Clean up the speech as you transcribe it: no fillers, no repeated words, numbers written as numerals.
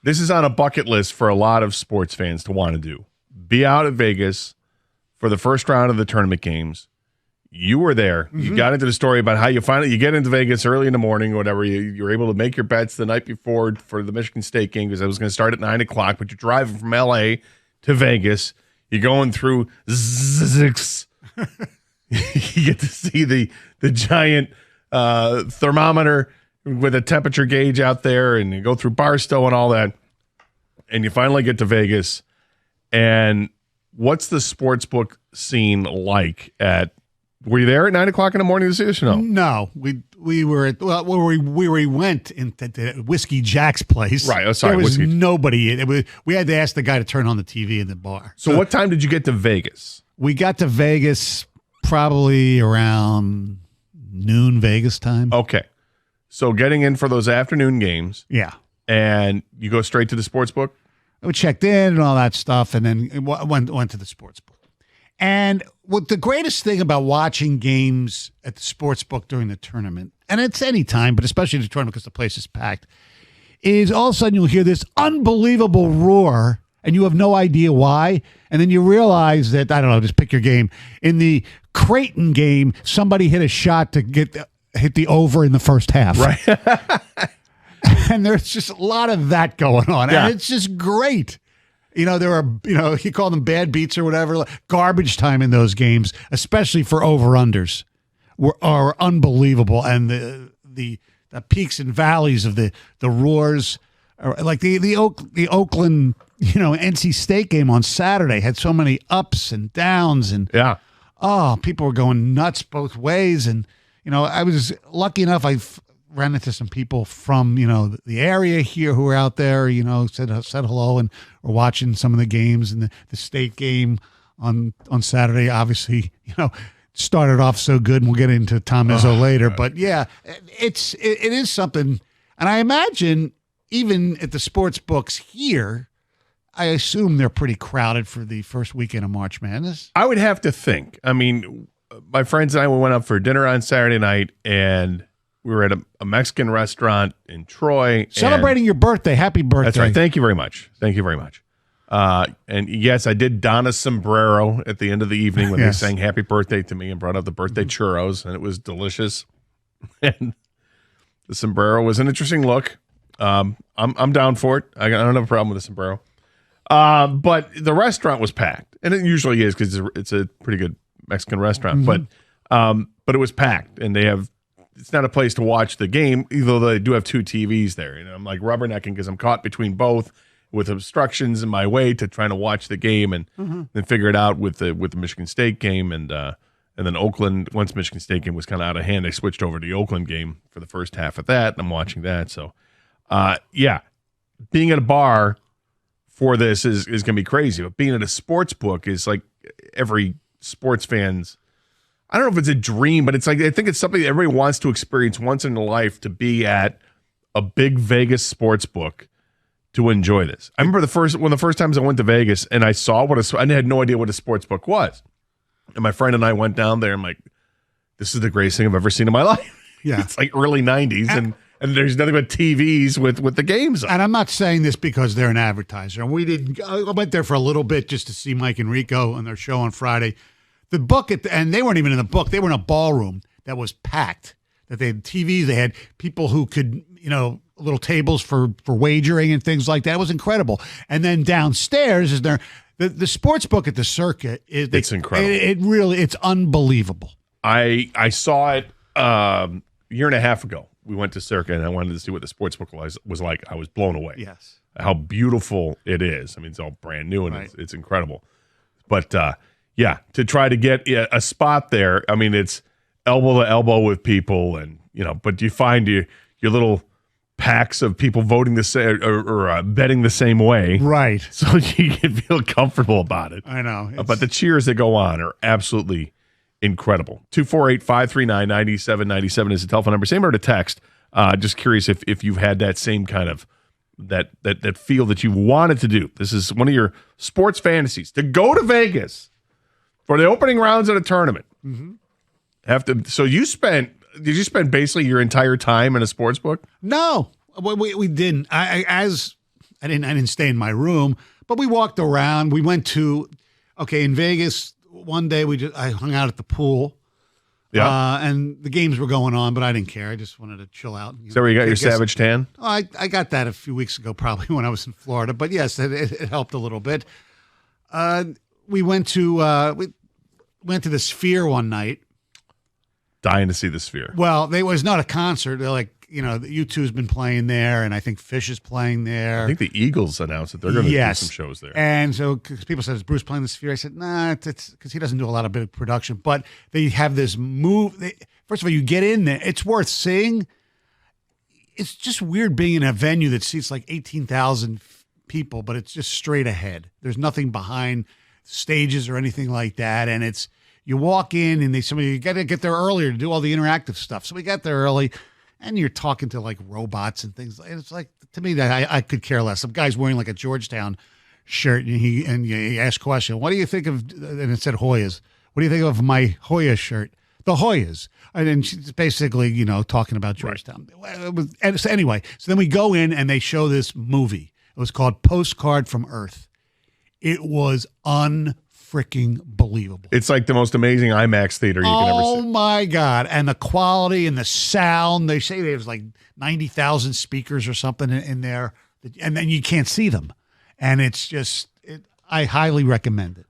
This is on a bucket list for a lot of sports fans to want to do. Be out at Vegas for the first round of the tournament games. You were there. Mm-hmm. You got into the story about how you get into Vegas early in the morning or whatever. You're able to make your bets the night before for the Michigan State game because it was going to start at 9 o'clock, but you're driving from L.A. to Vegas. You're going through Zix. You get to see the giant thermometer with a temperature gauge out there, and you go through Barstow and all that. And you finally get to Vegas. And what's the sportsbook scene like were you there at 9 o'clock in the morning to see this? No, we were at we went into Whiskey Jack's place. Right. Oh, sorry. There was nobody. We had to ask the guy to turn on the TV in the bar. So what time did you get to Vegas? We got to Vegas probably around noon Vegas time. Okay. So getting in for those afternoon games. Yeah. And you go straight to the sportsbook? We checked in and all that stuff, and then went to the sportsbook. And what the greatest thing about watching games at the sportsbook during the tournament, and it's any time, but especially the tournament because the place is packed, is all of a sudden you'll hear this unbelievable roar, and you have no idea why. And then you realize that, I don't know, just pick your game. In the Creighton game, somebody hit a shot to hit the over in the first half. Right. And there's just a lot of that going on. Yeah. And it's just great. There are, you call them bad beats or whatever, garbage time in those games, especially for over-unders, are unbelievable. And the peaks and valleys of the roars, like the Oakland, NC State game on Saturday had so many ups and downs. And, people were going nuts both ways. And, I was lucky enough, ran into some people from, the area here who were out there, said hello and were watching some of the games. And the state game on Saturday, obviously, started off so good. And we'll get into Tom Izzo later. But yeah, it is something. And I imagine even at the sports books here, I assume they're pretty crowded for the first weekend of March Madness. I would have to think. I mean, my friends and I went up for dinner on Saturday night, and we were at a Mexican restaurant in Troy. Celebrating your birthday. Happy birthday. That's right. Thank you very much. Thank you very much. And yes, I did don a sombrero at the end of the evening when they sang happy birthday to me and brought out the birthday churros, and it was delicious. And the sombrero was an interesting look. I'm down for it. I don't have a problem with the sombrero. But the restaurant was packed, and it usually is because it's a pretty good Mexican restaurant. Mm-hmm. But it was packed, and it's not a place to watch the game, although they do have two TVs there. I'm like rubbernecking because I'm caught between both with obstructions in my way to trying to watch the game and then figure it out with the Michigan State game. And then Oakland, once Michigan State game was kind of out of hand, they switched over to the Oakland game for the first half of that, and I'm watching that. So, being at a bar for this is going to be crazy. But being at a sports book is like every sports fan's, I don't know if it's a dream, but it's like, I think it's something that everybody wants to experience once in their life, to be at a big Vegas sports book to enjoy this. I remember one of the first times I went to Vegas and I saw I had no idea what a sports book was. And my friend and I went down there. I'm like, this is the greatest thing I've ever seen in my life. Yeah. It's like early 90s and there's nothing but TVs with the games on. And I'm not saying this because they're an advertiser. I went there for a little bit just to see Mike and Rico on their show on Friday. The book and they weren't even in the book. They were in a ballroom that was packed. That they had TVs. They had people who could, little tables for wagering and things like that. It was incredible. And then downstairs is the sports book at the circuit. It's incredible. It's unbelievable. I saw it a year and a half ago. We went to Circa, and I wanted to see what the sportsbook was like. I was blown away. Yes. How beautiful it is. I mean, it's all brand new, and it's incredible. But, to try to get a spot there, I mean, it's elbow to elbow with people, and, but you find your little packs of people voting the same or betting the same way. Right. So you can feel comfortable about it. I know. But the cheers that go on are absolutely incredible. 248-539-9797 is the telephone number. Same or to text. Just curious if you've had that same kind of that feel that you wanted to do. This is one of your sports fantasies, to go to Vegas for the opening rounds of the tournament. Mm-hmm. So did you spend basically your entire time in a sports book? No, we didn't. As I didn't stay in my room, but we walked around. We went to, in Vegas one day. I hung out at the pool. Yeah. And the games were going on, but I didn't care. I just wanted to chill out. Is that where you got your Savage tan? I got that a few weeks ago, probably when I was in Florida. But yes, it helped a little bit. We went to the Sphere one night. Dying to see the Sphere. Well, there was not a concert. They're like, U2's been playing there, and I think Fish is playing there. I think the Eagles announced that they're going to do some shows there. And so cause people said, is Bruce playing the Sphere? I said, nah, it's because he doesn't do a lot of big production. But they have this move. First of all, you get in there. It's worth seeing. It's just weird being in a venue that seats like 18,000 people, but it's just straight ahead. There's nothing behind stages or anything like that. And you walk in and you got to get there earlier to do all the interactive stuff. So we got there early. And you're talking to like robots and things. It's like, to me, that I could care less. Some guy's wearing like a Georgetown shirt, and he asked a question. What do you think of? And it said Hoyas. What do you think of my Hoya shirt? The Hoyas. And then she's basically, talking about Georgetown. Right. So anyway, so then we go in and they show this movie. It was called Postcard from Earth. It was freaking believable. It's like the most amazing IMAX theater you can ever see. Oh my God. And the quality and the sound, they say there's like 90,000 speakers or something in there, and then you can't see them. And it's just, I highly recommend it.